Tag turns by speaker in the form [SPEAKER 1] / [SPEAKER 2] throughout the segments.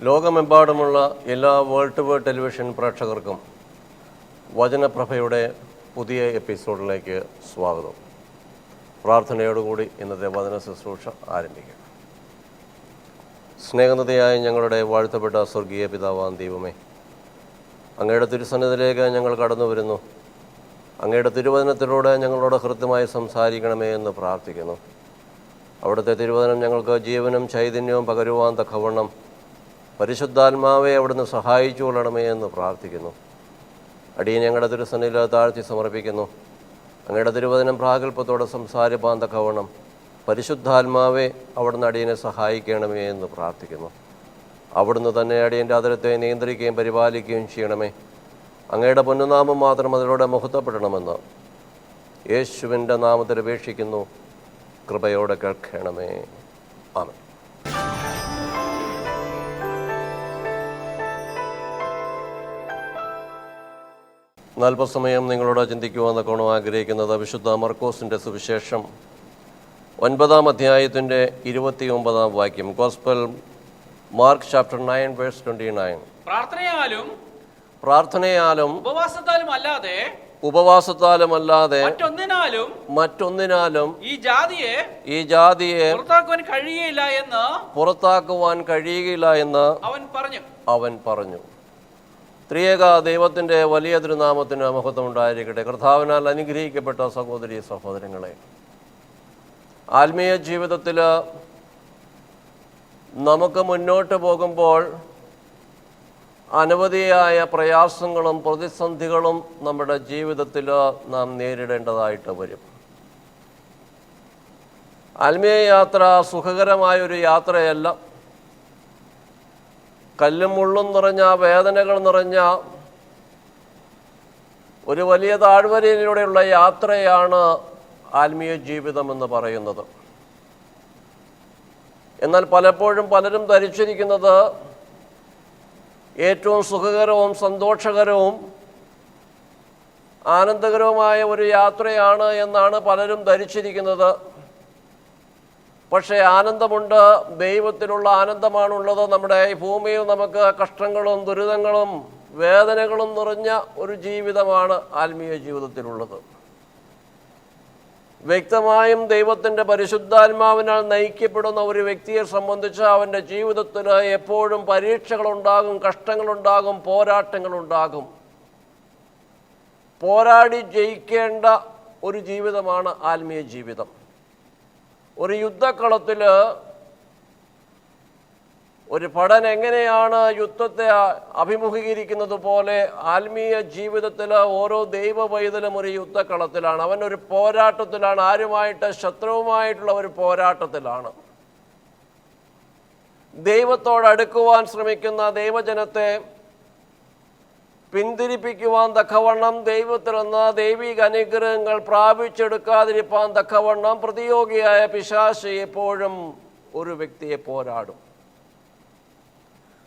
[SPEAKER 1] ലോകമെമ്പാടുമുള്ള എല്ലാ world to world television പ്രേക്ഷകർക്കും വചനപ്രഭയുടെ പുതിയ എപ്പിസോഡിലേക്ക് സ്വാഗതം. പ്രാർത്ഥനയോടുകൂടി ഇന്നത്തെ വചന ശുശ്രൂഷ ആരംഭിക്കാം. സ്നേഹനിധിയായ ഞങ്ങളുടെ വാഴ്ത്തപ്പെട്ട സ്വർഗീയ പിതാവാം ദൈവമേ, അങ്ങയുടെ തിരുസന്നിധിയിലേക്ക് ഞങ്ങൾ കടന്നു വരുന്നു. അങ്ങയുടെ തിരുവചനത്തിലൂടെ ഞങ്ങളോട് ഹൃദ്യമായി സംസാരിക്കണമേ എന്ന് പ്രാർത്ഥിക്കുന്നു. അവിടുത്തെ തിരുവചനം ഞങ്ങൾക്ക് ജീവനും ചൈതന്യവും പകരുവാൻ തക്കവണ്ണം പരിശുദ്ധാത്മാവെ അവിടുന്ന് സഹായിച്ചു കൊള്ളണമേ എന്ന് പ്രാർത്ഥിക്കുന്നു. അടിയൻ ഞങ്ങളുടെ തിരുസന്നിധിയിൽ താഴ്ത്തി സമർപ്പിക്കുന്നു. അങ്ങയുടെ തിരുവചനം പ്രാഗൽഭ്യത്തോടെ സംസാരിപ്പാൻ തക്കവണ്ണം പരിശുദ്ധാത്മാവെ അവിടുന്ന് അടിയനെ സഹായിക്കണമേ എന്ന് പ്രാർത്ഥിക്കുന്നു. അവിടുന്ന് തന്നെ അടിയൻ്റെ അതിരത്തെ നിയന്ത്രിക്കുകയും പരിപാലിക്കുകയും ചെയ്യണമേ. അങ്ങയുടെ പൊന്നുനാമം മാത്രം അതിലൂടെ മഹത്വപ്പെടണമെന്ന് യേശുവിൻ്റെ നാമത്തിൽ അപേക്ഷിക്കുന്നു. കൃപയോടെ കേൾക്കണമേ. ആമേൻ. അല്പസമയം നിങ്ങളോട് ചിന്തിക്കുവാൻ തക്കവണ്ണം ആഗ്രഹിക്കുന്നത് വിശുദ്ധ മർക്കോസിൻ്റെ സുവിശേഷം 9-ാം അധ്യായത്തിൻ്റെ 29-ാം വാക്യം. Gospel Mark chapter 9 verse 29. പ്രാർത്ഥനയാലും ഉപവാസത്താലുമല്ലാതെ മറ്റൊന്നിനാലും ഈ ജാതിയെ പുറത്താക്കുവാൻ കഴിയുകയില്ല എന്ന് അവൻ പറഞ്ഞു. ത്രിയേക ദൈവത്തിൻ്റെ വലിയ തിരുനാമത്തിന് മഹത്വം ഉണ്ടായിരിക്കട്ടെ. കർത്താവിനാൽ അനുഗ്രഹിക്കപ്പെട്ട സഹോദരീ സഹോദരങ്ങളെ, ആത്മീയ ജീവിതത്തിൽ നമുക്ക് മുന്നോട്ട് പോകുമ്പോൾ അനവധിയായ പ്രയാസങ്ങളും പ്രതിസന്ധികളും നമ്മുടെ ജീവിതത്തിൽ നാം നേരിടേണ്ടതായിട്ട് വരും. ആത്മീയ യാത്ര സുഖകരമായൊരു യാത്രയല്ല. കല്ലും മുള്ളും നിറഞ്ഞ, വേദനകൾ നിറഞ്ഞ ഒരു വലിയ താഴ്വരയിലൂടെയുള്ള യാത്രയാണ് ആത്മീയ ജീവിതം എന്ന് പറയുന്നത്. എന്നാൽ പലപ്പോഴും പലരും ധരിച്ചിരിക്കുന്നത് ഏറ്റവും സുഖകരവും സന്തോഷകരവും ആനന്ദകരവുമായ ഒരു യാത്രയാണ് എന്നാണ് പലരും ധരിച്ചിരിക്കുന്നത്. പക്ഷേ ആനന്ദമുണ്ട്, ദൈവത്തിലുള്ള ആനന്ദമാണുള്ളത്. നമ്മുടെ ഈ ഭൂമിയിൽ നമുക്ക് കഷ്ടങ്ങളും ദുരിതങ്ങളും വേദനകളും നിറഞ്ഞ ഒരു ജീവിതമാണ് ആത്മീയ ജീവിതത്തിലുള്ളത്. വ്യക്തമായും ദൈവത്തിൻ്റെ പരിശുദ്ധാത്മാവിനാൽ നയിക്കപ്പെടുന്ന ഒരു വ്യക്തിയെ സംബന്ധിച്ച് അവൻ്റെ ജീവിതത്തിൽ എപ്പോഴും പരീക്ഷകളുണ്ടാകും, കഷ്ടങ്ങളുണ്ടാകും, പോരാട്ടങ്ങളുണ്ടാകും. പോരാടി ജയിക്കേണ്ട ഒരു ജീവിതമാണ് ആത്മീയ ജീവിതം. ഒരു യുദ്ധക്കളത്തിൽ ഒരു ഭടൻ എങ്ങനെയാണ് യുദ്ധത്തെ അഭിമുഖീകരിക്കുന്നത് പോലെ ആത്മീയ ജീവിതത്തിൽ ഓരോ ദൈവ പൈതലും ഒരു യുദ്ധക്കളത്തിലാണ്. അവൻ ഒരു പോരാട്ടത്തിലാണ്, ആരുമായിട്ട്, ശത്രുവുമായിട്ടുള്ള ഒരു പോരാട്ടത്തിലാണ്. ദൈവത്തോടടുക്കുവാൻ ശ്രമിക്കുന്ന ദൈവജനത്തെ പിന്തിരിപ്പിക്കുവാൻ തക്കവണ്ണം, ദൈവത്തിൽ നിന്ന് ദൈവിക അനുഗ്രഹങ്ങൾ പ്രാപിച്ചെടുക്കാതിരിക്കാൻ തക്കവണ്ണം പ്രതിയോഗിയായ പിശാച് എപ്പോഴും ഒരു വ്യക്തിയെ പോരാടും.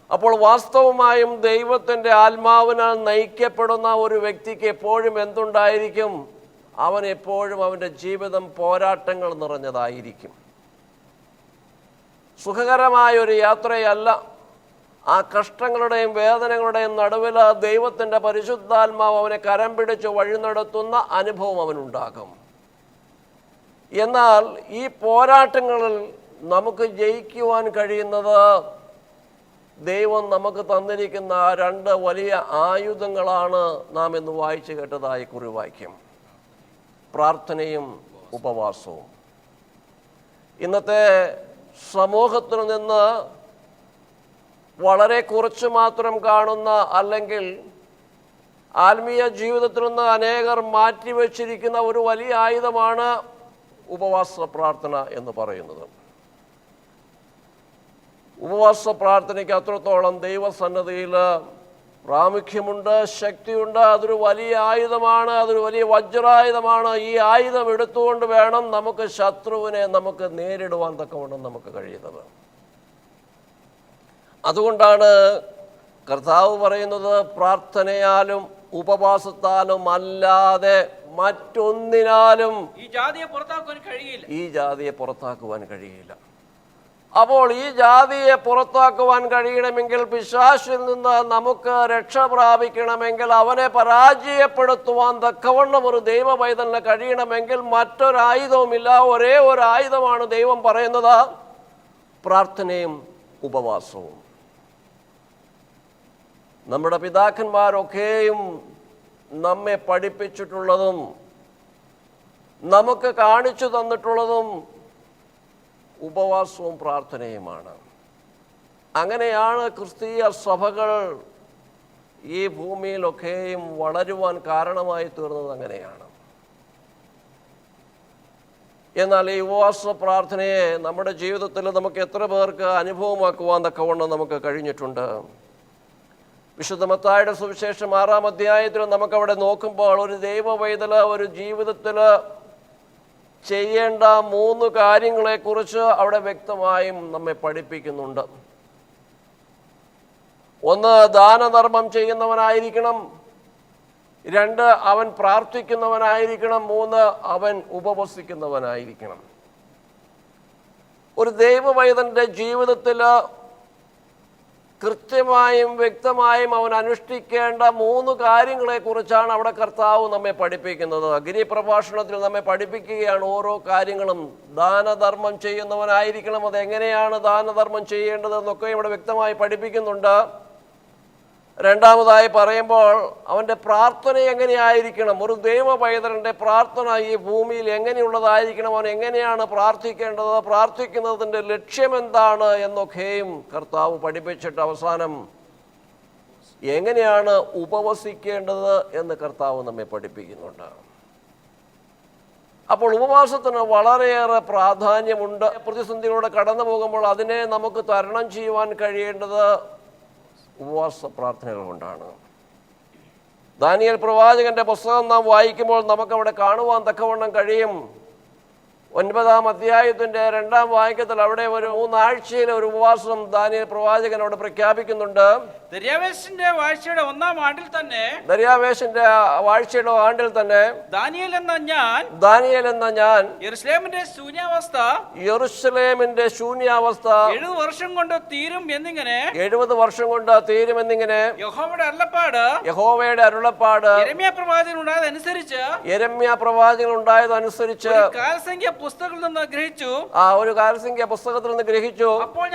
[SPEAKER 1] അപ്പോൾ വാസ്തവമായും ദൈവത്തിൻ്റെ ആത്മാവിനാൽ നയിക്കപ്പെടുന്ന ഒരു വ്യക്തിക്ക് എപ്പോഴും എന്തുണ്ടായിരിക്കും? അവൻ എപ്പോഴും അവൻ്റെ ജീവിതം പോരാട്ടങ്ങൾ നിറഞ്ഞതായിരിക്കും. സുഖകരമായൊരു യാത്രയല്ല. ആ കഷ്ടങ്ങളുടെയും വേദനകളുടെയും നടുവിൽ ദൈവത്തിൻ്റെ പരിശുദ്ധാത്മാവ് അവനെ കരം പിടിച്ച് വഴി നടത്തുന്ന അനുഭവം അവനുണ്ടാകും. എന്നാൽ ഈ പോരാട്ടങ്ങളിൽ നമുക്ക് ജയിക്കുവാൻ കഴിയുന്നത് ദൈവം നമുക്ക് തന്നിരിക്കുന്ന 2 വലിയ ആയുധങ്ങളാണ്. നാം ഇന്ന് വായിച്ചു കേട്ടതായി കുറിവാക്യം, പ്രാർത്ഥനയും ഉപവാസവും. ഇന്നത്തെ സമൂഹത്തിൽ നിന്ന് വളരെ കുറച്ച് മാത്രം കാണുന്ന, അല്ലെങ്കിൽ ആത്മീയ ജീവിതത്തിൽ നിന്ന് അനേകർ മാറ്റിവെച്ചിരിക്കുന്ന ഒരു വലിയ ആയുധമാണ് ഉപവാസ പ്രാർത്ഥന എന്ന് പറയുന്നത്. ഉപവാസ പ്രാർത്ഥനയ്ക്ക് അത്രത്തോളം ദൈവസന്നദ്ധിയിൽ പ്രാമുഖ്യമുണ്ട്, ശക്തിയുണ്ട്. അതൊരു വലിയ ആയുധമാണ്, അതൊരു വലിയ വജ്രായുധമാണ്. ഈ ആയുധം എടുത്തുകൊണ്ട് വേണം നമുക്ക് ശത്രുവിനെ നമുക്ക് നേരിടുവാൻ തക്കവണ്ണം നമുക്ക് കഴിയുന്നത്. അതുകൊണ്ടാണ് കർത്താവ് പറയുന്നത്, പ്രാർത്ഥനയാലും ഉപവാസത്താലും അല്ലാതെ മറ്റൊന്നിനാലും ഈ ജാതിയെ പുറത്താക്കുവാൻ കഴിയില്ല. അപ്പോൾ ഈ ജാതിയെ പുറത്താക്കുവാൻ കഴിയണമെങ്കിൽ, പിശാചിൽ നിന്ന് നമുക്ക് രക്ഷ പ്രാപിക്കണമെങ്കിൽ, അവനെ പരാജയപ്പെടുത്തുവാൻ തക്കവണ്ണം ഒരു ദൈവ പൈതലിന് കഴിയണമെങ്കിൽ മറ്റൊരായുധവുമില്ല. ഒരേ ഒരു ആയുധമാണ് ദൈവം പറയുന്നത്: പ്രാർത്ഥനയും ഉപവാസവും. നമ്മുടെ പിതാക്കന്മാരൊക്കെയും നമ്മെ പഠിപ്പിച്ചിട്ടുള്ളതും നമുക്ക് കാണിച്ചു തന്നിട്ടുള്ളതും ഉപവാസവും പ്രാർത്ഥനയുമാണ്. അങ്ങനെയാണ് ക്രിസ്തീയ സഭകൾ ഈ ഭൂമിയിലൊക്കെയും വളരുവാൻ കാരണമായി തീർന്നത്. അങ്ങനെയാണ്. എന്നാൽ ഈ ഉപവാസ പ്രാർത്ഥനയെ നമ്മുടെ ജീവിതത്തിൽ നമുക്ക് എത്ര പേർക്ക് അനുഭവമാക്കുവാൻ തക്കവണ്ണം നമുക്ക് കഴിഞ്ഞിട്ടുണ്ട്? വിശുദ്ധ മത്തായിയുടെ സുവിശേഷം 6-ാം അധ്യായത്തിൽ നമുക്കവിടെ നോക്കുമ്പോൾ ഒരു ദൈവ പൈതൽ ഒരു ജീവിതത്തിൽ ചെയ്യേണ്ട 3 കാര്യങ്ങളെക്കുറിച്ച് അവിടെ വ്യക്തമായും നമ്മെ പഠിപ്പിക്കുന്നുണ്ട്. 1, ദാനധർമ്മം ചെയ്യുന്നവനായിരിക്കണം. 2, അവൻ പ്രാർത്ഥിക്കുന്നവനായിരിക്കണം. 3, അവൻ ഉപവസിക്കുന്നവനായിരിക്കണം. ഒരു ദൈവ പൈതലിന്റെ ജീവിതത്തിൽ കൃത്യമായും വ്യക്തമായും അവൻ അനുഷ്ഠിക്കേണ്ട 3 കാര്യങ്ങളെക്കുറിച്ചാണ് അവിടെ കർത്താവ് നമ്മെ പഠിപ്പിക്കുന്നത്. ഗിരിപ്രഭാഷണത്തിൽ നമ്മെ പഠിപ്പിക്കുകയാണ് ഓരോ കാര്യങ്ങളും. ദാനധർമ്മം ചെയ്യുന്നവനായിരിക്കണം. അതെങ്ങനെയാണ് ദാനധർമ്മം ചെയ്യേണ്ടതെന്നൊക്കെ ഇവിടെ വ്യക്തമായി പഠിപ്പിക്കുന്നുണ്ട്. രണ്ടാമതായി പറയുമ്പോൾ അവൻ്റെ പ്രാർത്ഥന എങ്ങനെയായിരിക്കണം, ഒരു ദൈവ പൈതലിൻ്റെ പ്രാർത്ഥന ഈ ഭൂമിയിൽ എങ്ങനെയുള്ളതായിരിക്കണം, അവൻ എങ്ങനെയാണ് പ്രാർത്ഥിക്കേണ്ടത്, പ്രാർത്ഥിക്കുന്നതിൻ്റെ ലക്ഷ്യമെന്താണ് എന്നൊക്കെയും കർത്താവ് പഠിപ്പിച്ചിട്ട് അവസാനം എങ്ങനെയാണ് ഉപവസിക്കേണ്ടത് എന്ന് കർത്താവ് നമ്മെ പഠിപ്പിക്കുന്നുണ്ട്. അപ്പോൾ ഉപവാസത്തിന് വളരെയേറെ പ്രാധാന്യമുണ്ട്. പ്രതിസന്ധികളോടെ കടന്നു പോകുമ്പോൾ അതിനെ നമുക്ക് തരണം ചെയ്യുവാൻ കഴിയേണ്ടത് ഉപവാസ പ്രാർത്ഥനകൾ കൊണ്ടാണ്. ദാനിയേൽ പ്രവാചകന്റെ പുസ്തകം നാം വായിക്കുമ്പോൾ നമുക്കവിടെ കാണുവാൻ തക്കവണ്ണം കഴിയും. 9-ാം അധ്യായത്തിൻ്റെ 2-ാം വാക്യത്തിൽ അവിടെ ഒരു 3 ആഴ്ചയിലെ ഒരു ഉപവാസം ദാനിയേൽ പ്രവാചകൻ അവിടെ പ്രഖ്യാപിക്കുന്നുണ്ട്.
[SPEAKER 2] ദര്യാവേശിന്റെ വാഴ്ചയുടെ 1-ാം ആണ്ടിൽ തന്നെ,
[SPEAKER 1] ദര്യാവേശിന്റെ വാഴ്ചയുടെ ആണ്ടിൽ തന്നെ
[SPEAKER 2] ദാനിയേൽ എന്ന ഞാൻ യെരൂശലേമിന്റെ ശൂന്യാവസ്ഥ 70 വർഷം കൊണ്ട് തീരും എന്നിങ്ങനെ യഹോവയുടെ അരുളപ്പാട് യെരമ്യാ പ്രവാചകൻ ഉണ്ടായതനുസരിച്ച് കാലസംഖ്യ പുസ്തകത്തിൽ നിന്ന് ഗ്രഹിച്ചു.
[SPEAKER 1] ഒരു കാലസംഖ്യ പുസ്തകത്തിൽ നിന്ന് ഗ്രഹിച്ചു.
[SPEAKER 2] അപ്പോൾ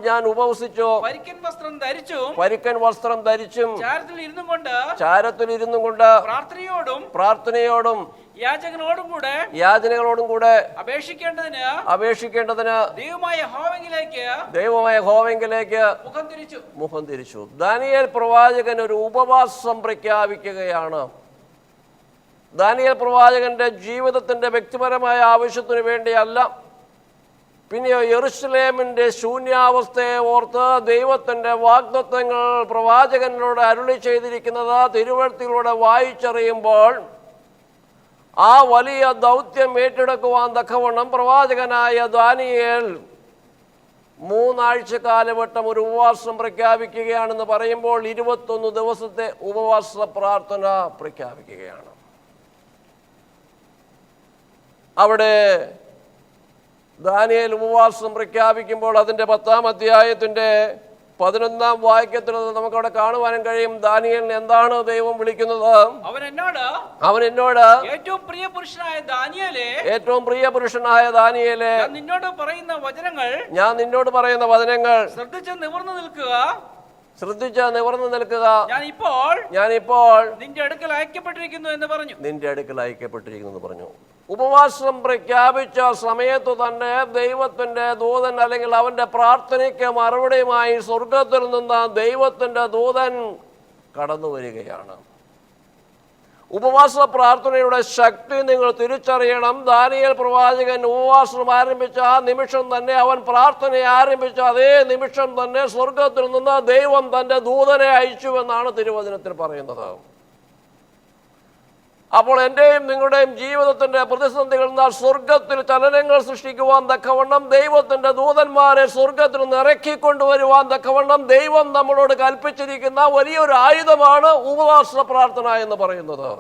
[SPEAKER 2] ഞാൻ ഉപവസിച്ചു
[SPEAKER 1] പരിക്കൻ വസ്ത്രം ധരിച്ചും ചാരത്തിൽ ഇരുന്നും കൊണ്ട് പ്രാർത്ഥനയോടും യാചനകളോടും കൂടെ അപേക്ഷിക്കേണ്ടതിന് ദൈവമായ യഹോവയിലേക്ക് മുഖം തിരിച്ചു. ദാനിയേൽ പ്രവാചകൻ ഒരു ഉപവാസം പ്രഖ്യാപിക്കുകയാണ്. ദാനിയേൽ പ്രവാചകന്റെ ജീവിതത്തിന്റെ വ്യക്തിപരമായ ആവശ്യത്തിനു വേണ്ടിയല്ല, പിന്നെയോ യെരൂശലേമിന്റെ ശൂന്യാവസ്ഥയെ ഓർത്ത് ദൈവത്തിന്റെ വാഗ്ദത്തങ്ങൾ പ്രവാചകനോട് അരുളി ചെയ്തിരിക്കുന്നത് തിരുവഴുത്തിലൂടെ വായിച്ചറിയുമ്പോൾ ആ വലിയ ദൗത്യം ഏറ്റെടുക്കുവാൻ തക്കവണ്ണം പ്രവാചകനായ ദാനിയേൽ 3 ആഴ്ച കാലഘട്ടം ഒരു ഉപവാസം പ്രഖ്യാപിക്കുകയാണെന്ന് പറയുമ്പോൾ 21 ദിവസത്തെ ഉപവാസ പ്രാർത്ഥന പ്രഖ്യാപിക്കുകയാണ്. അവിടെ ദാനിയേൽ ഉപവാസം പ്രഖ്യാപിക്കുമ്പോൾ അതിൻ്റെ 10-ാം അധ്യായത്തിൻ്റെ 11-ാം വാക്യത്തിൽ നമുക്കവിടെ കാണുവാനും കഴിയും. ദാനിയേലിനെ എന്താണ് ദൈവം വിളിക്കുന്നത്? അവൻ എന്നോട് ഏറ്റവും പ്രിയ പുരുഷനായ ദാനിയേലേ, ഞാൻ നിന്നോട് പറയുന്ന വചനങ്ങൾ ശ്രദ്ധിച്ച് നിവർന്നു നിൽക്കുക. ഞാനിപ്പോൾ നിന്റെ അടുക്കൽ അയക്കപ്പെട്ടിരിക്കുന്നു എന്ന് പറഞ്ഞു. ഉപവാസം പ്രഖ്യാപിച്ച സമയത്ത് തന്നെ ദൈവത്തിന്റെ ദൂതൻ, അല്ലെങ്കിൽ അവന്റെ പ്രാർത്ഥനയ്ക്ക് മറുപടിയുമായി സ്വർഗത്തിൽ നിന്ന് ദൈവത്തിന്റെ ദൂതൻ കടന്നു വരികയാണ്. ഉപവാസ പ്രാർത്ഥനയുടെ ശക്തി നിങ്ങൾ തിരിച്ചറിയണം. ദാനിയേൽ പ്രവാചകൻ ഉപവാസം ആരംഭിച്ച ആ നിമിഷം തന്നെ, അവൻ പ്രാർത്ഥന ആരംഭിച്ച അതേ നിമിഷം തന്നെ സ്വർഗത്തിൽ നിന്ന് ദൈവം തന്റെ ദൂതനെ അയച്ചുവെന്നാണ് തിരുവചനത്തിൽ പറയുന്നത്. അപ്പോൾ എൻ്റെയും നിങ്ങളുടെയും ജീവിതത്തിന്റെ പ്രതിസന്ധികളിൽ നിന്ന് സ്വർഗത്തിൽ ചലനങ്ങൾ സൃഷ്ടിക്കുവാൻ തക്കവണ്ണം, ദൈവത്തിന്റെ ദൂതന്മാരെ സ്വർഗത്തിൽ നിന്ന് ഇറക്കിക്കൊണ്ടുവരുവാൻ തക്കവണ്ണം ദൈവം നമ്മളോട് കൽപ്പിച്ചിരിക്കുന്ന വലിയൊരു ആയുധമാണ് ഉപവാസ പ്രാർത്ഥന എന്ന് പറയുന്നത്.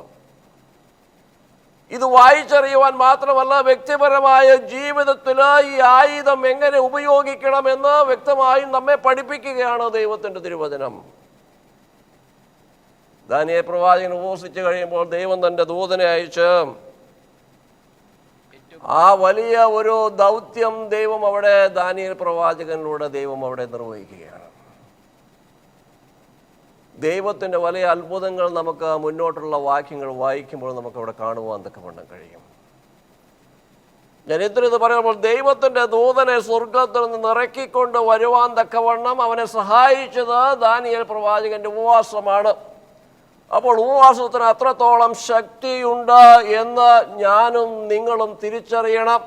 [SPEAKER 1] ഇത് വായിച്ചറിയുവാൻ മാത്രമല്ല, വ്യക്തിപരമായ ജീവിതത്തിൽ ഈ ആയുധം എങ്ങനെ ഉപയോഗിക്കണമെന്ന് വ്യക്തമായും നമ്മെ പഠിപ്പിക്കുകയാണ് ദൈവത്തിൻ്റെ തിരുവചനം. ദാനിയേൽ പ്രവാചകൻ ഉപവസിച്ച് കഴിയുമ്പോൾ ദൈവം തൻ്റെ ദൂതനെ അയച്ച് ആ വലിയ ഒരു ദൗത്യം ദൈവം അവിടെ ദാനിയേൽ പ്രവാചകനിലൂടെ ദൈവം അവിടെ നിർവഹിക്കുകയാണ്. ദൈവത്തിൻ്റെ വലിയ അത്ഭുതങ്ങൾ നമുക്ക് മുന്നോട്ടുള്ള വാക്യങ്ങൾ വായിക്കുമ്പോൾ നമുക്ക് അവിടെ കാണുവാൻ തക്കവണ്ണം കഴിയും. ഞാൻ ഇത് പറയുമ്പോൾ ദൈവത്തിൻ്റെ ദൂതനെ സ്വർഗത്തിൽ നിന്ന് ഇറക്കിക്കൊണ്ട് വരുവാൻ തക്കവണ്ണം അവനെ സഹായിച്ചത് ദാനിയേൽ പ്രവാചകന്റെ ഉപവാസമാണ്. അപ്പോൾ ഉപവാസത്തിന് അത്രത്തോളം ശക്തിയുണ്ട് എന്ന് ഞാനും നിങ്ങളും തിരിച്ചറിയണം.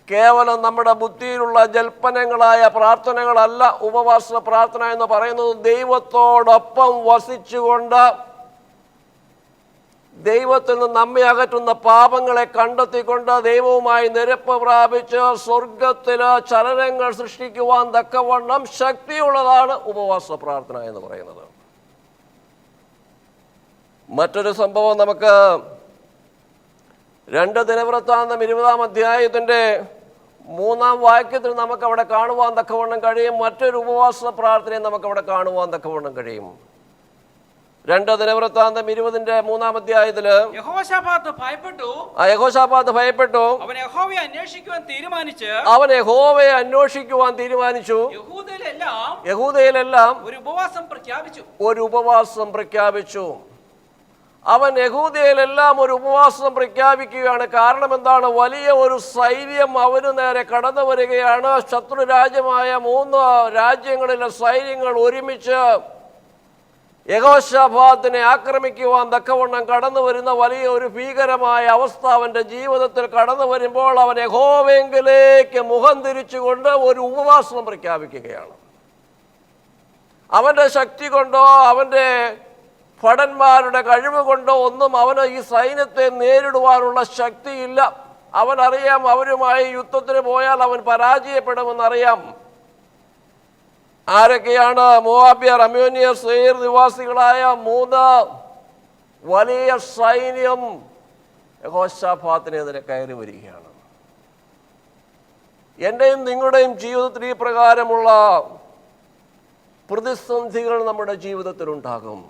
[SPEAKER 1] കേവലം നമ്മുടെ ബുദ്ധിയിലുള്ള ജൽപ്പനങ്ങളായ പ്രാർത്ഥനകളല്ല ഉപവാസ പ്രാർത്ഥന എന്ന് പറയുന്നത്. ദൈവത്തോടൊപ്പം വസിച്ചുകൊണ്ട് ദൈവത്തിൽ നിന്ന് നമ്മെ അകറ്റുന്ന പാപങ്ങളെ കണ്ടെത്തിക്കൊണ്ട് ദൈവവുമായി നിരപ്പ് പ്രാപിച്ച് സ്വർഗത്തിൽ ചലനങ്ങൾ സൃഷ്ടിക്കുവാൻ തക്കവണ്ണം ശക്തിയുള്ളതാണ് ഉപവാസ പ്രാർത്ഥന എന്ന് പറയുന്നത്. മറ്റൊരു സംഭവം നമുക്ക് 2 ദിനവൃത്താന്തം 20-ാം അധ്യായത്തിൻ്റെ 3-ാം വാക്യത്തിൽ നമുക്കവിടെ കാണുവാൻ തക്കവണ്ണം കഴിയും. മറ്റൊരു ഉപവാസ പ്രാർത്ഥനയും നമുക്കവിടെ കാണുവാൻ തക്കവണ്ണം കഴിയും. 2 ദിനവൃത്താന്തം 20-ന്റെ 3-ാം അധ്യായത്തില്
[SPEAKER 2] യഹോശാഫാത്ത് ഭയപ്പെട്ടു.
[SPEAKER 1] അവൻ യഹോവയെ അന്വേഷിക്കുവാൻ തീരുമാനിച്ചു. യഹൂദയിലെല്ലാം ഒരു ഉപവാസം പ്രഖ്യാപിച്ചു. അവൻ യഹൂദയിലെല്ലാം ഒരു ഉപവാസം പ്രഖ്യാപിക്കുകയാണ്. കാരണം എന്താണ്? വലിയ ഒരു സൈന്യം അവന് നേരെ കടന്നു വരികയാണ്. ശത്രു രാജ്യമായ 3 രാജ്യങ്ങളിലെ സൈന്യങ്ങൾ ഒരുമിച്ച് യഹോശാഫാത്തിനെ ആക്രമിക്കുവാൻ തക്കവണ്ണം കടന്നു വരുന്ന വലിയ ഒരു ഭീകരമായ അവസ്ഥ അവൻ്റെ ജീവിതത്തിൽ കടന്നു വരുമ്പോൾ അവൻ യഹോവയെങ്കിലേക്ക് മുഖം തിരിച്ചുകൊണ്ട് ഒരു ഉപവാസം പ്രഖ്യാപിക്കുകയാണ്. അവൻ്റെ ശക്തി കൊണ്ടോ അവൻ്റെ ഭടന്മാരുടെ കഴിവ് കൊണ്ടോ ഒന്നും അവന് ഈ സൈന്യത്തെ നേരിടുവാനുള്ള ശക്തിയില്ല. അവനറിയാം അവരുമായി യുദ്ധത്തിന് പോയാൽ അവൻ പരാജയപ്പെടുമെന്നറിയാം. ആരൊക്കെയാണ്? മോവാബ്യർ, അമ്മോനിയർ, സെയീർ നിവാസികളായ 3 വലിയ സൈന്യം യഹോശാഫാത്തിനെതിരെ കയറി വരികയാണ്. എൻ്റെയും നിങ്ങളുടെയും ജീവിതത്തിൽ ഈ പ്രകാരമുള്ള പ്രതിസന്ധികൾ നമ്മുടെ ജീവിതത്തിലുണ്ടാകും.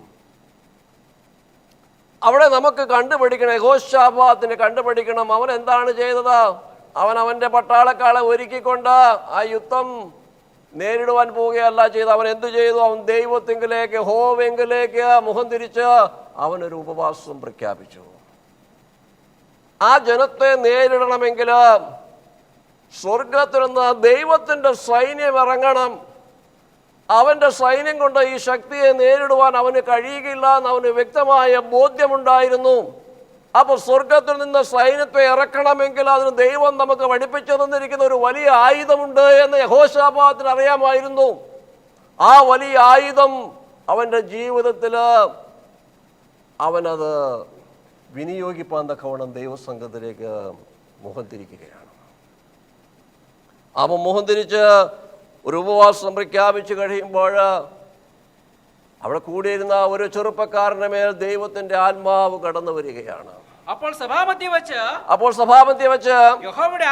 [SPEAKER 1] അവിടെ നമുക്ക് കണ്ടുപിടിക്കണം, യഹോശാഫാത്തിനെ കണ്ടുപിടിക്കണം. അവൻ എന്താണ് ചെയ്തത്? അവൻ്റെ പട്ടാളക്കാളെ ഒരുക്കിക്കൊണ്ട് ആ യുദ്ധം നേരിടുവാൻ പോവുകയല്ല ചെയ്ത്. അവൻ എന്തു ചെയ്തു? അവൻ ദൈവത്തിങ്കിലേക്ക്, യഹോവയെങ്കിലേക്ക് മുഖം തിരിച്ച് അവനൊരു ഉപവാസം പ്രഖ്യാപിച്ചു. ആ ജനത്തെ നേരിടണമെങ്കിൽ സ്വർഗത്തിൽ നിന്ന് ദൈവത്തിൻ്റെ സൈന്യം ഇറങ്ങണം. അവൻ്റെ സൈന്യം കൊണ്ട് ഈ ശക്തിയെ നേരിടുവാൻ അവന് കഴിയുകയില്ല എന്ന് അവന് വ്യക്തമായ ബോധ്യമുണ്ടായിരുന്നു. അപ്പോൾ സ്വർഗത്തിൽ നിന്ന് സൈന്യത്തെ ഇറക്കണമെങ്കിൽ അതിന് ദൈവം നമുക്ക് പഠിപ്പിച്ചു തന്നിരിക്കുന്ന ഒരു വലിയ ആയുധമുണ്ട് എന്ന് യഹോശാഫാത്തിന് അറിയാമായിരുന്നു. ആ വലിയ ആയുധം അവൻ്റെ ജീവിതത്തിൽ അവനത് വിനിയോഗിപ്പാൻ തക്കവണ്ണം ദൈവസംഘത്തിലേക്ക് മുഖം തിരിക്കുകയാണ്. അവൻ മുഖം തിരിച്ച് ഒരു ഉപവാസം പ്രഖ്യാപിച്ചു കഴിയുമ്പോൾ അവിടെ കൂടിയിരുന്ന ഒരു ചെറുപ്പക്കാരന്റെ മേൽ ദൈവത്തിന്റെ ആത്മാവ് കടന്നു വരികയാണ്.
[SPEAKER 2] അപ്പോൾ സഭാമധ്യേ വെച്ച് യഹോവയുടെ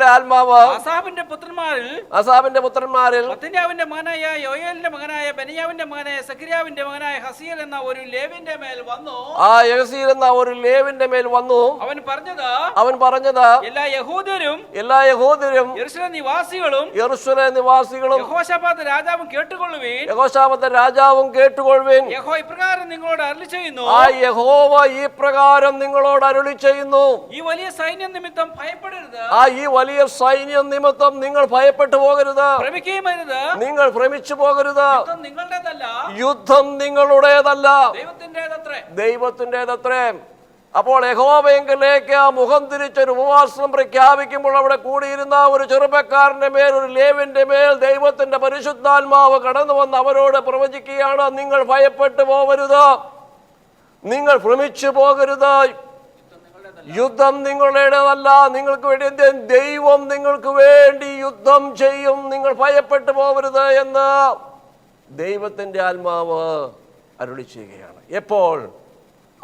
[SPEAKER 2] ആത്മാവ് ആസാഫിന്റെ പുത്രന്മാരിൽ മത്ഥന്യാവിന്റെ മകനായ യോയേലിന്റെ മകനായ ബെനയാവിന്റെ മകനായ സഖര്യാവിന്റെ മകനായ ഹസീൽ എന്ന ഒരു ലേവിന്റെ മേൽ വന്നു.
[SPEAKER 1] ആ യഹസീൽ എന്ന ഒരു ലേവിന്റെ മേൽ വന്നു.
[SPEAKER 2] അവൻ പറഞ്ഞത് എല്ലാ യഹൂദരും യെരൂശലേം നിവാസികളും യഹോശാഫാത്ത് രാജാവും കേട്ടുകൊള്ളുവിൻ. യഹോവ ഇപ്രകാരം നിങ്ങളോട് അരുളി ചെയ്യുന്നു.
[SPEAKER 1] ആ യഹോവ ഈ പ്രകാരം നിങ്ങളോട് അരുളി ചെയ്യുന്നു.
[SPEAKER 2] ഈ വലിയ സൈന്യം നിമിത്തം ഭയപ്പെടരുത്.
[SPEAKER 1] ഈ വലിയ സൈന്യം നിമിത്തം നിങ്ങൾ ഭയപ്പെട്ടു പോകരുത്. നിങ്ങൾ ഭ്രമിച്ചു പോകരുത്. യുദ്ധം നിങ്ങളുടേതല്ല, ദൈവത്തിൻ്റെതത്രേ. അപ്പോൾ യഹോവയെങ്കിലേക്ക് മുഖം തിരിച്ചൊരു ഉപവാസം പ്രഖ്യാപിക്കുമ്പോൾ അവിടെ കൂടിയിരുന്ന ഒരു ചെറുപ്പക്കാരന്റെ മേൽ, ഒരു ലേവിന്റെ മേൽ ദൈവത്തിന്റെ പരിശുദ്ധാത്മാവ് കടന്നു വന്ന് അവരോട് പ്രവചിക്കുകയാണ്, നിങ്ങൾ ഭയപ്പെട്ടു പോകരുത്, നിങ്ങൾ ഭ്രമിച്ചു പോകരുത്. യുദ്ധം നിങ്ങളുടേതല്ല, നിങ്ങൾക്ക് വേണ്ടി ദൈവം നിങ്ങൾക്ക് വേണ്ടി യുദ്ധം ചെയ്യും, നിങ്ങൾ ഭയപ്പെട്ടു പോകരുത് എന്ന് ദൈവത്തിൻ്റെ ആത്മാവ് അരുളി ചെയ്യുകയാണ്. എപ്പോൾ?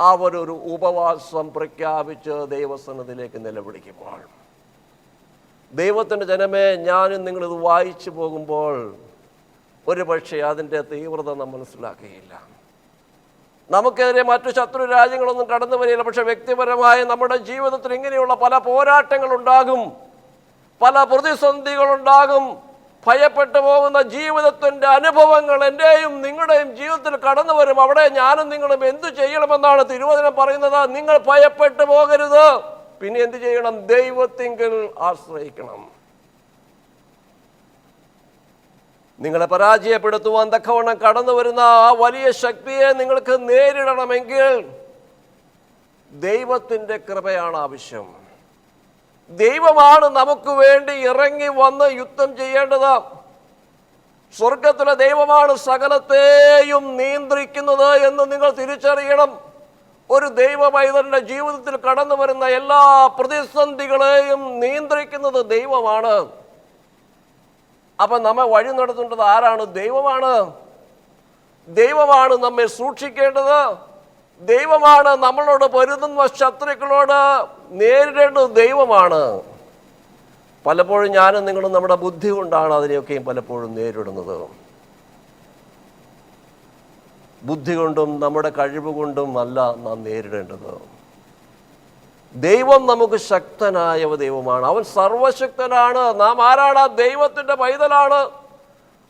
[SPEAKER 1] അവരൊരു ഉപവാസം പ്രഖ്യാപിച്ച് ദൈവസന്നിധിയിലേക്ക് നിലവിളിക്കുമ്പോൾ, ദൈവത്തിൻ്റെ ജനമേ, ഞാനും നിങ്ങളിത് വായിച്ചു പോകുമ്പോൾ ഒരു പക്ഷേ അതിൻ്റെ തീവ്രത നാം മനസ്സിലാക്കുകയില്ല. നമുക്കെതിരെ മറ്റു ശത്രു രാജ്യങ്ങളൊന്നും കടന്നു വരികയില്ല. പക്ഷെ വ്യക്തിപരമായി നമ്മുടെ ജീവിതത്തിൽ ഇങ്ങനെയുള്ള പല പോരാട്ടങ്ങളുണ്ടാകും, പല പ്രതിസന്ധികളുണ്ടാകും. ഭയപ്പെട്ടു പോകുന്ന ജീവിതത്തിൻ്റെ അനുഭവങ്ങൾ എൻ്റെയും നിങ്ങളുടെയും ജീവിതത്തിൽ കടന്നു വരും. അവിടെ ഞാനും നിങ്ങളും എന്തു ചെയ്യണമെന്നാണ് തിരുവചനം പറയുന്നത്. നിങ്ങൾ ഭയപ്പെട്ടു പോകരുത്. പിന്നെ എന്ത് ചെയ്യണം? ദൈവത്തിങ്കൽ ആശ്രയിക്കണം. നിങ്ങളെ പരാജയപ്പെടുത്തുവാൻ തക്കവണ്ണം കടന്നു വരുന്ന ആ വലിയ ശക്തിയെ നിങ്ങൾക്ക് നേരിടണമെങ്കിൽ ദൈവത്തിൻ്റെ കൃപയാണ് ആവശ്യം. ദൈവമാണ് നമുക്ക് വേണ്ടി ഇറങ്ങി വന്ന് യുദ്ധം ചെയ്യേണ്ടത്. സ്വർഗത്തിലെ ദൈവമാണ് സകലത്തെയും നിയന്ത്രിക്കുന്നത് എന്ന് നിങ്ങൾ തിരിച്ചറിയണം. ഒരു ദൈവപൈതലിന്റെ ജീവിതത്തിൽ കടന്നു വരുന്ന എല്ലാ പ്രതിസന്ധികളെയും നിയന്ത്രിക്കുന്നത് ദൈവമാണ്. അപ്പൊ നമ്മെ വഴി നടത്തേണ്ടത് ആരാണ്? ദൈവമാണ്. ദൈവമാണ് നമ്മെ സൂക്ഷിക്കേണ്ടത്. ദൈവമാണ് നമ്മളോട് പൊരുതുന്ന ശത്രുക്കളോട് നേരിടേണ്ടത്. ദൈവമാണ്. പലപ്പോഴും ഞാനും നിങ്ങളും നമ്മുടെ ബുദ്ധി കൊണ്ടാണ് അതിനെയൊക്കെയും പലപ്പോഴും നേരിടുന്നത്. ബുദ്ധി കൊണ്ടും നമ്മുടെ കഴിവ് കൊണ്ടും അല്ല നാം നേരിടേണ്ടത്. ദൈവം നമുക്ക് ശക്തനായ ദൈവമാണ്. അവൻ സർവശക്തനാണ്. നാം ആരാണ്? ആ ദൈവത്തിൻ്റെ പൈതലാണ്.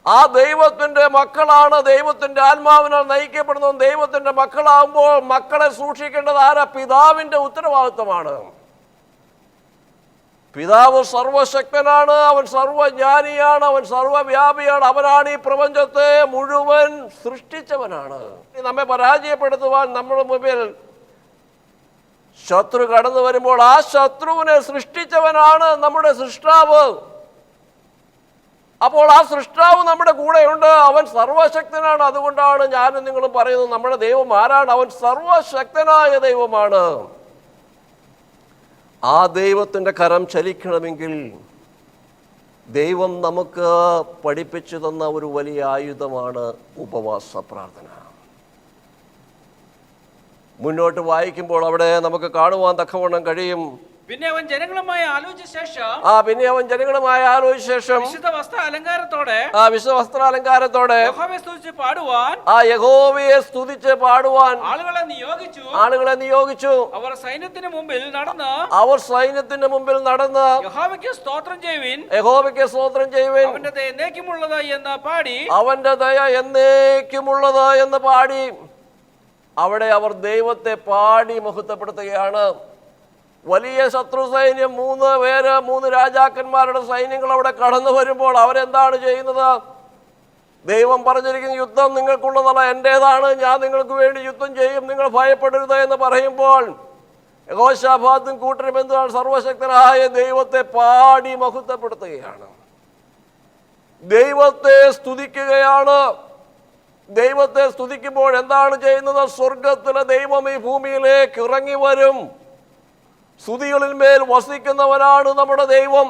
[SPEAKER 1] ആ ദൈവത്തിൻ്റെ മക്കളാണ്. ദൈവത്തിൻ്റെ ആത്മാവിനാൽ നയിക്കപ്പെടുന്ന ദൈവത്തിൻ്റെ മക്കളാകുമ്പോൾ മക്കളെ സൂക്ഷിക്കേണ്ടത് ആരാ? പിതാവിൻ്റെ ഉത്തരവാദിത്വമാണ്. പിതാവ് സർവശക്തനാണ്. അവൻ സർവജ്ഞാനിയാണ്. അവൻ സർവവ്യാപിയാണ്. അവനാണ് ഈ പ്രപഞ്ചത്തെ മുഴുവൻ സൃഷ്ടിച്ചവനാണ്. നമ്മെ പരാജയപ്പെടുത്തുവാൻ നമ്മുടെ മുമ്പിൽ ശത്രു കടന്നു വരുമ്പോൾ ആ ശത്രുവിനെ സൃഷ്ടിച്ചവനാണ് നമ്മുടെ സൃഷ്ടാവ്. അപ്പോൾ ആ സൃഷ്ടാവ് നമ്മുടെ കൂടെയുണ്ട്. അവൻ സർവശക്തനാണ്. അതുകൊണ്ടാണ് ഞാനും നിങ്ങളും പറയുന്നത് നമ്മുടെ ദൈവം ആരാണ്? അവൻ സർവശക്തനായ ദൈവമാണ്. ആ ദൈവത്തിൻ്റെ കരം ചലിക്കണമെങ്കിൽ ദൈവം നമുക്ക് പഠിപ്പിച്ചു തന്ന ഒരു വലിയ ആയുധമാണ് ഉപവാസ പ്രാർത്ഥന. മുന്നോട്ട് വായിക്കുമ്പോൾ അവിടെ നമുക്ക് കാണുവാൻ തക്കവണ്ണം കഴിയും.
[SPEAKER 2] പിന്നെ അവൻ ജനങ്ങളുമായി ആലോചിച്ച ശേഷം വിശുദ്ധ വസ്ത്രാലങ്കാരത്തോടെ യഹോവയെ സ്തുതിച്ച് പാടുവാൻ ആളുകളെ നിയോഗിച്ചു. അവർ സൈന്യത്തിന് മുമ്പിൽ നടന്ന് യഹോവയ്ക്ക് സ്തോത്രം ചെയ്യുവിൻ, അവന്റെ ദയ എന്നേക്കുമുള്ളത് എന്ന് പാടി അവിടെ അവർ ദൈവത്തെ പാടി മഹത്വപ്പെടുത്തുകയാണ്. വലിയ ശത്രു സൈന്യം 3 രാജാക്കന്മാരുടെ സൈന്യങ്ങൾ അവിടെ കടന്നു വരുമ്പോൾ അവരെന്താണ് ചെയ്യുന്നത്? ദൈവം പറഞ്ഞിരിക്കുന്ന യുദ്ധം നിങ്ങൾക്കുള്ളതല്ല, എൻ്റേതാണ്, ഞാൻ നിങ്ങൾക്ക് വേണ്ടി യുദ്ധം ചെയ്യും, നിങ്ങൾ ഭയപ്പെടരുത് എന്ന് പറയുമ്പോൾ യഹോശാഫാത്തും കൂട്ടരും എന്താണ്? സർവശക്തനായ ദൈവത്തെ പാടി മഹത്വപ്പെടുത്തുകയാണ്, ദൈവത്തെ സ്തുതിക്കുകയാണ്. ദൈവത്തെ സ്തുതിക്കുമ്പോൾ എന്താണ് ചെയ്യുന്നത്? സ്വർഗത്തിലെ ദൈവം ഈ ഭൂമിയിലേക്ക് ഇറങ്ങി വരും. സ്തുതികളിൽ മേൽ വസിക്കുന്നവനാണ് നമ്മുടെ ദൈവം.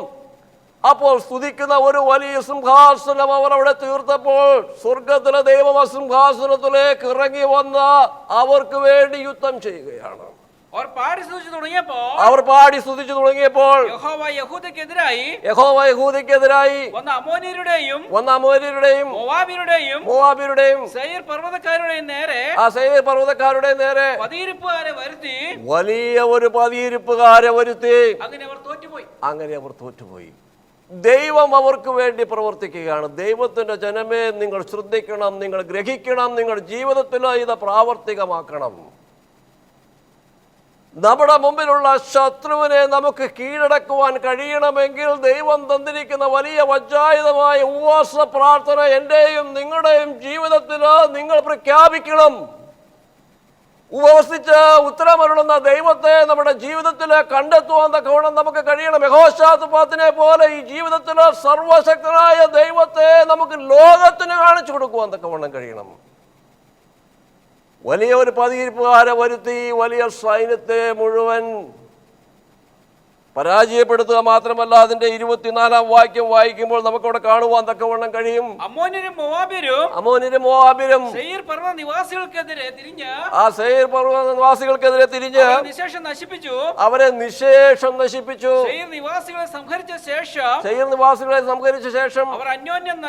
[SPEAKER 2] അപ്പോൾ സ്തുതിക്കുന്ന ഒരു വലിയ സിംഹാസനം അവർ അവിടെ തീർത്തപ്പോൾ സ്വർഗത്തിലെ ദൈവം ആ സിംഹാസനത്തിലേക്ക് ഇറങ്ങി വന്ന് അവർക്ക് വേണ്ടി യുദ്ധം ചെയ്യുകയാണ്. അവർ പാടി സ്തുതിച്ചു തുടങ്ങിയപ്പോൾ യഹോവ യഹൂദയ്ക്കെതിരായി വന്ന അമോര്യരുടെയും മോവാബ്യരുടെയും സെയീർ പർവ്വതക്കാരുടെ നേരെ വലിയ ഒരു പതിയിരിപ്പുകാരെ വരുത്തി. അങ്ങനെ അവർ തോറ്റുപോയി. ദൈവം അവർക്ക് വേണ്ടി പ്രവർത്തിക്കുകയാണ്. ദൈവത്തിന്റെ ജനമേ, നിങ്ങൾ ശ്രദ്ധിക്കണം, നിങ്ങൾ ഗ്രഹിക്കണം, നിങ്ങൾ ജീവിതത്തിൽ ഇത് പ്രാവർത്തികമാക്കണം. നമ്മുടെ മുമ്പിലുള്ള ശത്രുവിനെ നമുക്ക് കീഴടക്കുവാൻ കഴിയണമെങ്കിൽ ദൈവം തന്നിരിക്കുന്ന വലിയ വജ്രായുധമായ ഉപവാസ പ്രാർത്ഥന എൻ്റെയും നിങ്ങളുടെയും ജീവിതത്തിൽ നിങ്ങൾ പ്രഖ്യാപിക്കണം. ഉപവസിച്ച് ഉത്തരമരുളുന്ന ദൈവത്തെ നമ്മുടെ ജീവിതത്തിൽ കണ്ടെത്തുവാൻ തക്കവണ്ണം നമുക്ക് കഴിയണം. യഹോശാഫാത്തിനെ പോലെ ഈ ജീവിതത്തിൽ സർവശക്തനായ ദൈവത്തെ നമുക്ക് ലോകത്തിന് കാണിച്ചു കൊടുക്കുവാൻ തക്കവണ്ണം കഴിയണം. വലിയ ഒരു പതിയിരിപ്പുകാരെ വരുത്തി വലിയ സൈന്യത്തെ മുഴുവൻ
[SPEAKER 1] പരാജയപ്പെടുത്തുക മാത്രമല്ല, അതിന്റെ 24-ാം വാക്യം വായിക്കുമ്പോൾ നമുക്കവിടെ കാണുവാൻ തക്കവണ്ണം കഴിയും.
[SPEAKER 2] അമ്മോന്യരും മോവാബ്യരും സെയീർ പർവ്വത നിവാസികൾക്കെതിരെ തിരിഞ്ഞ് അവരെ നിശേഷം നശിപ്പിച്ചു. സെയീർ നിവാസികളെ സംഹരിച്ച ശേഷം അവർ അന്യോന്യം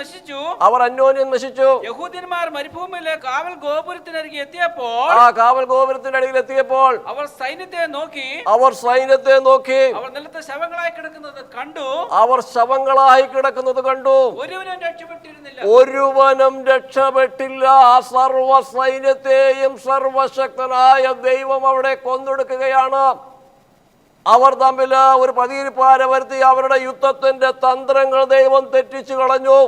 [SPEAKER 2] നശിച്ചു. യഹൂദന്മാർ മരുഭൂമിയിലെ കാവൽ ഗോപുരത്തിനരികെ എത്തിയപ്പോൾ അവർ സൈന്യത്തെ നോക്കി നിലത്ത് ശവങ്ങളായി കിടക്കുന്നത് കണ്ടു. ഒരുവനും രക്ഷപ്പെട്ടില്ല. ആ സർവ സൈന്യത്തെയും സർവശക്തനായ ദൈവം അവിടെ കൊന്നൊടുക്കുകയാണ്. അവർ തമ്മിൽ ഒരു പതിയിരിപ്പാര വരുത്തി അവരുടെ യുദ്ധത്തിന്റെ തന്ത്രങ്ങൾ ദൈവം തെറ്റിച്ചു കളഞ്ഞു.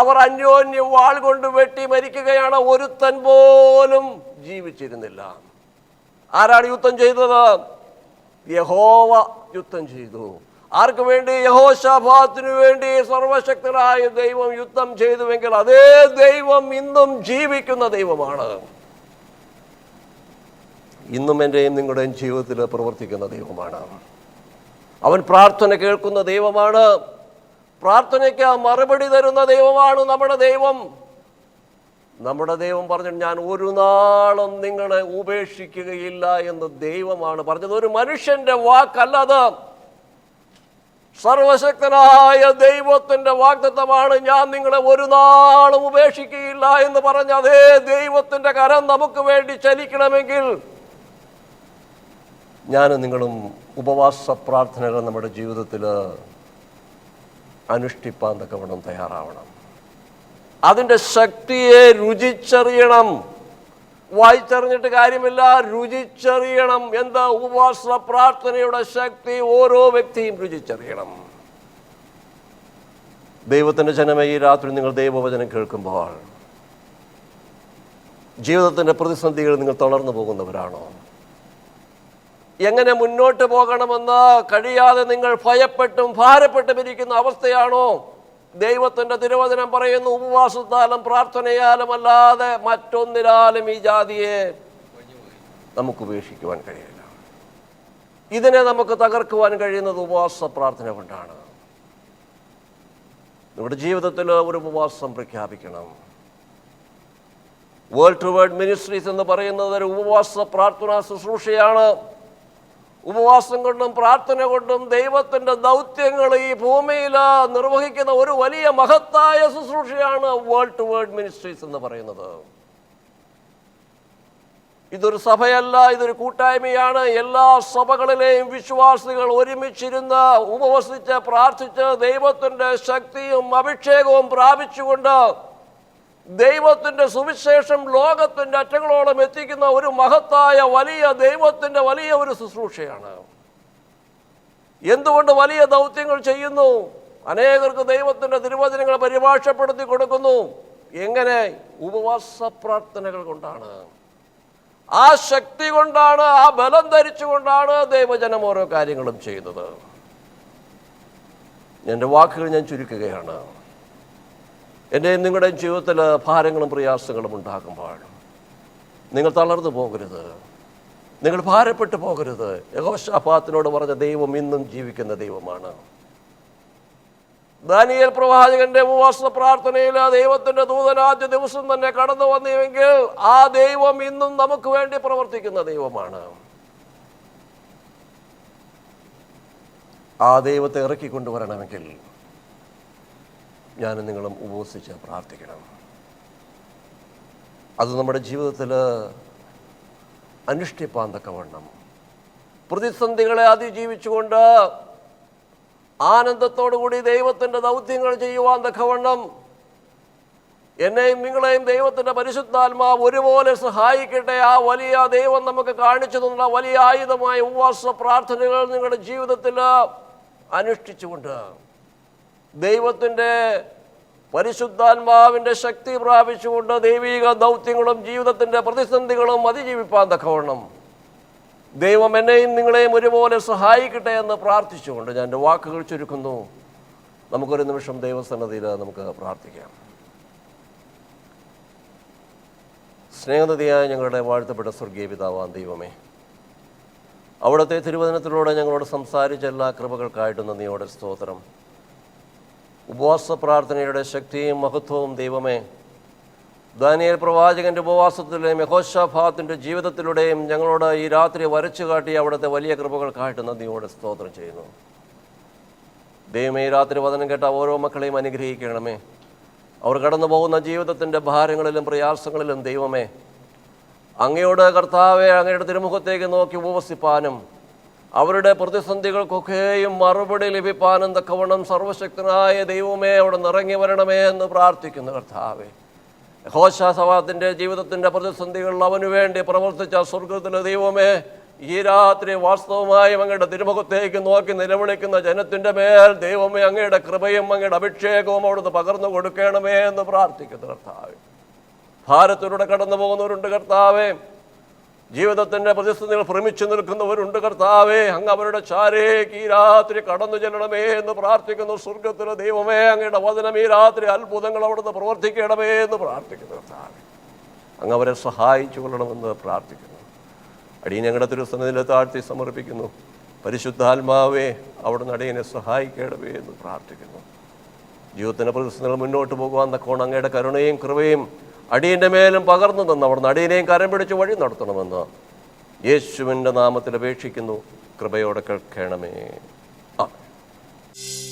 [SPEAKER 2] അവർ അന്യോന്യം വാൾ കൊണ്ട് വെട്ടി മരിക്കുകയാണ്. ഒരുത്തൻ പോലും ജീവിച്ചിരുന്നില്ല. ആരാണ് യുദ്ധം ചെയ്തത്? യഹോവ യുദ്ധം ചെയ്തു. ആർക്ക് വേണ്ടി? യഹോശാഫാത്തിനു വേണ്ടി സർവശക്തനായ ദൈവം യുദ്ധം ചെയ്തുവെങ്കിൽ അതേ ദൈവം ഇന്നും ജീവിക്കുന്ന ദൈവമാണ്. ഇന്നും എൻ്റെയും നിങ്ങളുടെയും ജീവിതത്തിൽ പ്രവർത്തിക്കുന്ന ദൈവമാണ്. അവൻ പ്രാർത്ഥന കേൾക്കുന്ന ദൈവമാണ്. പ്രാർത്ഥനയ്ക്ക് മറുപടി തരുന്ന ദൈവമാണ് നമ്മുടെ ദൈവം. നമ്മുടെ ദൈവം പറഞ്ഞു, ഞാൻ ഒരു നാളും നിങ്ങളെ ഉപേക്ഷിക്കുകയില്ല എന്ന് ദൈവമാണ് പറഞ്ഞത്. ഒരു മനുഷ്യന്റെ വാക്കല്ലത്, സർവശക്തനായ ദൈവത്തിന്റെ വാഗ്ദത്തമാണ്. ഞാൻ നിങ്ങളെ ഒരു നാളും ഉപേക്ഷിക്കുകയില്ല എന്ന് പറഞ്ഞ അതേ ദൈവത്തിന്റെ കരം നമുക്ക് വേണ്ടി ചലിക്കണമെങ്കിൽ ഞാനും നിങ്ങളും ഉപവാസ പ്രാർത്ഥനകൾ നമ്മുടെ ജീവിതത്തിൽ അനുഷ്ഠിപ്പാൻ തക്കവണ്ണം തയ്യാറാവണം. അതിൻ്റെ ശക്തിയെ രുചിച്ചറിയണം. വായിച്ചറിഞ്ഞിട്ട് കാര്യമില്ല, രുചിച്ചറിയണം. എന്താ ഉപവാസ പ്രാർത്ഥനയുടെ ശക്തി? ഓരോ വ്യക്തിയും രുചിച്ചറിയണം. ദൈവത്തിൻ്റെ ജനമേ, ഈ രാത്രി നിങ്ങൾ ദൈവവചനം കേൾക്കുമ്പോൾ ജീവിതത്തിൻ്റെ പ്രതിസന്ധികൾ നിങ്ങൾ തളർന്നു പോകുന്നവരാണോ? എങ്ങനെ മുന്നോട്ട് പോകണമെന്ന് കഴിയാതെ നിങ്ങൾ ഭയപ്പെട്ടും ഭാരപ്പെട്ടും ഇരിക്കുന്ന അവസ്ഥയാണോ? ദൈവത്തിൻ്റെ തിരുവചനം പറയുന്നു, ഉപവാസത്താലും പ്രാർത്ഥനയാലും അല്ലാതെ മറ്റൊന്നിനാലും ഈ ജാതിയെ നമുക്ക് ഉപേക്ഷിക്കുവാൻ കഴിയില്ല. ഇതിനെ നമുക്ക് തകർക്കുവാൻ കഴിയുന്നത് ഉപവാസ പ്രാർത്ഥന കൊണ്ടാണ്. നമ്മുടെ ജീവിതത്തിൽ ഒരു ഉപവാസം പ്രഖ്യാപിക്കണം. വേൾഡ് ടു വേൾഡ് മിനിസ്ട്രീസ് എന്ന് പറയുന്നത് ഒരു ഉപവാസ പ്രാർത്ഥനാ ശുശ്രൂഷയാണ്. ഉപവാസം കൊണ്ടും പ്രാർത്ഥന കൊണ്ടും ദൈവത്തിൻ്റെ ദൗത്യങ്ങൾ ഈ ഭൂമിയിൽ നിർവഹിക്കുന്ന ഒരു വലിയ മഹത്തായ ശുശ്രൂഷയാണ് വേൾഡ് ടു വേൾഡ് മിനിസ്ട്രീസ് എന്ന് പറയുന്നത്. ഇതൊരു സഭയല്ല, ഇതൊരു കൂട്ടായ്മയാണ്. എല്ലാ സഭകളിലെയും വിശ്വാസികൾ ഒരുമിച്ചിരുന്ന് ഉപവസിച്ച് പ്രാർത്ഥിച്ച് ദൈവത്തിൻ്റെ ശക്തിയും അഭിഷേകവും പ്രാപിച്ചുകൊണ്ട് ദൈവത്തിൻ്റെ സുവിശേഷം ലോകത്തിൻ്റെ അറ്റങ്ങളോളം എത്തിക്കുന്ന ഒരു മഹത്തായ വലിയ ദൈവത്തിൻ്റെ വലിയ ഒരു ശുശ്രൂഷയാണ്. എന്തുകൊണ്ട് വലിയ ദൗത്യങ്ങൾ ചെയ്യുന്നു? അനേകർക്ക് ദൈവത്തിൻ്റെ തിരുവചനങ്ങൾ പരിഭാഷപ്പെടുത്തി കൊടുക്കുന്നു. എങ്ങനെ? ഉപവാസ പ്രാർത്ഥനകൾ കൊണ്ടാണ്. ആ ശക്തി കൊണ്ടാണ്, ആ ബലം ധരിച്ചുകൊണ്ടാണ് ദൈവജനം ഓരോ കാര്യങ്ങളും ചെയ്യുന്നത്. എൻ്റെ വാക്കുകൾ ഞാൻ ചുരുക്കുകയാണ്. എൻ്റെയും നിങ്ങളുടെയും ജീവിതത്തിൽ ഭാരങ്ങളും പ്രയാസങ്ങളും ഉണ്ടാകുമ്പോൾ നിങ്ങൾ തളർന്നു പോകരുത്, നിങ്ങൾ ഭാരപ്പെട്ടു പോകരുത്. യഹോശാഫാത്തിനോട് പറഞ്ഞ ദൈവം ഇന്നും ജീവിക്കുന്ന ദൈവമാണ്. ദാനിയേൽ പ്രവാചകന്റെ ഉപവാസ പ്രാർത്ഥനയിൽ ദൈവത്തിന്റെ ദൂതൻ ആദ്യ ദിവസം തന്നെ കടന്നു വന്നുവെങ്കിൽ ആ ദൈവം ഇന്നും നമുക്ക് വേണ്ടി പ്രവർത്തിക്കുന്ന ദൈവമാണ്. ആ ദൈവത്തെ ഇറക്കിക്കൊണ്ടുവരണമെങ്കിൽ ഞാനും നിങ്ങളും ഉപവസിച്ച് പ്രാർത്ഥിക്കണം. അത് നമ്മുടെ ജീവിതത്തിൽ അനുഷ്ഠിപ്പാൻ തക്കവണ്ണം പ്രതിസന്ധികളെ അതിജീവിച്ചുകൊണ്ട് ആനന്ദത്തോടുകൂടി ദൈവത്തിൻ്റെ ദൗത്യങ്ങൾ ചെയ്യുവാൻ തക്കവണ്ണം എന്നെയും നിങ്ങളെയും ദൈവത്തിൻ്റെ പരിശുദ്ധാത്മാവ് ഒരുപോലെ സഹായിക്കട്ടെ. ആ വലിയ ദൈവം നമുക്ക് കാണിച്ചു തന്ന വലിയ ആയുധമായ ഉപവാസ പ്രാർത്ഥനകൾ നിങ്ങളുടെ ജീവിതത്തിൽ അനുഷ്ഠിച്ചുകൊണ്ട് ദൈവത്തിൻ്റെ പരിശുദ്ധാത്മാവിൻ്റെ ശക്തി പ്രാപിച്ചുകൊണ്ട് ദൈവിക ദൗത്യങ്ങളും ജീവിതത്തിൻ്റെ പ്രതിസന്ധികളും അതിജീവിപ്പാൻ തക്കവണ്ണം ദൈവം എന്നെയും നിങ്ങളെയും ഒരുപോലെ സഹായിക്കട്ടെ എന്ന് പ്രാർത്ഥിച്ചുകൊണ്ട് ഞാൻ എൻ്റെ വാക്കുകൾ ചുരുക്കുന്നു. നമുക്കൊരു നിമിഷം ദൈവസന്നിധിയിൽ നമുക്ക് പ്രാർത്ഥിക്കാം. സ്നേഹനിധിയായ ഞങ്ങളുടെ വാഴ്ത്തപ്പെട്ട സ്വർഗീയ പിതാവാം ദൈവമേ,
[SPEAKER 1] അവിടുത്തെ തിരുവചനത്തിലൂടെ ഞങ്ങളോട് സംസാരിച്ച എല്ലാ കൃപകൾക്കായിട്ട് നന്ദിയോടെ സ്തോത്രം. ഉപവാസ പ്രാർത്ഥനയുടെ ശക്തിയും മഹത്വവും ദൈവമേ, ദാനിയേൽ പ്രവാചകൻ്റെ ഉപവാസത്തിലെയും യഹോശാഫാത്തിൻ്റെ ജീവിതത്തിലൂടെയും ഞങ്ങളോട് ഈ രാത്രി വരച്ചു കാട്ടിയ അവിടുത്തെ വലിയ കൃപകൾക്കായിട്ട് നന്ദിയോടെ സ്തോത്രം ചെയ്യുന്നു. ദൈവമേ, ഈ രാത്രി വചനം കേട്ട ഓരോ മക്കളെയും അനുഗ്രഹിക്കണമേ. അവർ കടന്നു പോകുന്ന ജീവിതത്തിൻ്റെ ഭാരങ്ങളിലും പ്രയാസങ്ങളിലും ദൈവമേ, അങ്ങയോട് കർത്താവെ, അങ്ങയുടെ തിരുമുഖത്തേക്ക് നോക്കി ഉപവസിപ്പാനും അവരുടെ പ്രതിസന്ധികൾക്കൊക്കെയും മറുപടി ലഭിപ്പാനും തക്കവണ്ണം സർവശക്തനായ ദൈവമേ അവിടെ നിറങ്ങി വരണമേ എന്ന് പ്രാർത്ഥിക്കുന്നു. കർത്താവെ, യഹോശാഫാത്തിൻ്റെ ജീവിതത്തിൻ്റെ പ്രതിസന്ധികളിൽ അവനു വേണ്ടി പ്രവർത്തിച്ച സ്വർഗത്തിലെ ദൈവമേ, ഈ രാത്രി വാസ്തവമായും അങ്ങയുടെ തിരുമുഖത്തേക്ക് നോക്കി നിലവിളിക്കുന്ന ജനത്തിൻ്റെ മേൽ ദൈവമേ അങ്ങയുടെ കൃപയും അങ്ങയുടെ അഭിഷേകവും അവിടുന്ന് പകർന്നു കൊടുക്കണമേ എന്ന് പ്രാർത്ഥിക്കുന്നു. കർത്താവെ, ഭാരത്തിലൂടെ കടന്നു പോകുന്നവരുണ്ട് കർത്താവെ, ജീവിതത്തിൻ്റെ പ്രതിസന്ധികൾ ഭ്രമിച്ചു നിൽക്കുന്നവരുണ്ട് കർത്താവെ, അങ്ങ് അവരുടെ ചാരേക്ക് ഈ രാത്രി കടന്നു ചെല്ലണമേ എന്ന് പ്രാർത്ഥിക്കുന്നു. സ്വർഗത്തിലെ ദൈവമേ, അങ്ങയുടെ വചനം ഈ രാത്രി അത്ഭുതങ്ങൾ അവിടുന്ന് പ്രവർത്തിക്കണമേ എന്ന് പ്രാർത്ഥിക്കുന്നു. കർത്താവെ, അങ്ങ് അവരെ സഹായിച്ചു കൊള്ളണമെന്ന് പ്രാർത്ഥിക്കുന്നു. അടിയൻ ഞങ്ങളുടെ തിരുസന്നിധിയിൽ താഴ്ത്തി സമർപ്പിക്കുന്നു. പരിശുദ്ധാത്മാവേ, അവിടുന്ന് അടിയനെ സഹായിക്കണമേ എന്ന് പ്രാർത്ഥിക്കുന്നു. ജീവിതത്തിൻ്റെ പ്രതിസന്ധികൾ മുന്നോട്ട് പോകുവാൻ തക്കോണം അങ്ങയുടെ കരുണയും കൃപയും അടിയൻ്റെ മേലും പകർന്നു തന്ന് അവിടുന്ന് അടിയനെയും കരം പിടിച്ച് വഴി നടത്തണമെന്ന് യേശുവിൻ്റെ നാമത്തിൽ അപേക്ഷിക്കുന്നു. കൃപയോടെ കേൾക്കണമേ. ആമേൻ.